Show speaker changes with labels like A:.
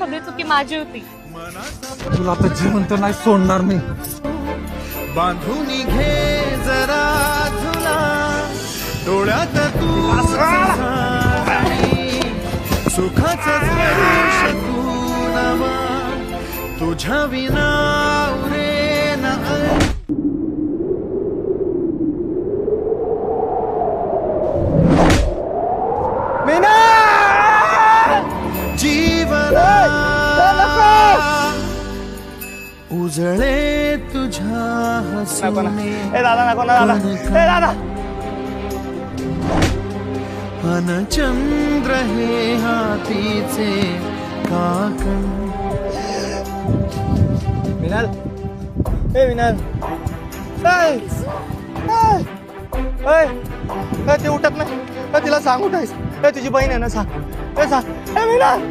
A: सगळी चुकी माझी होती.
B: तुला आता जिवंत नाही सोडणार मी.
C: बांधून घे जरा तुला डोळ्यात तू सुखाचा स्पर्श तू नवा तुझ्या विना उरे ना मीना जीवना उजळे तुझ्या हसूने अन चंद्र हे हातीचे काकण.
D: विनाल ए विनाल ते उठत नाही. तिला सांग उठायस. तुझी बहीण आहे ना, सांग. विनाल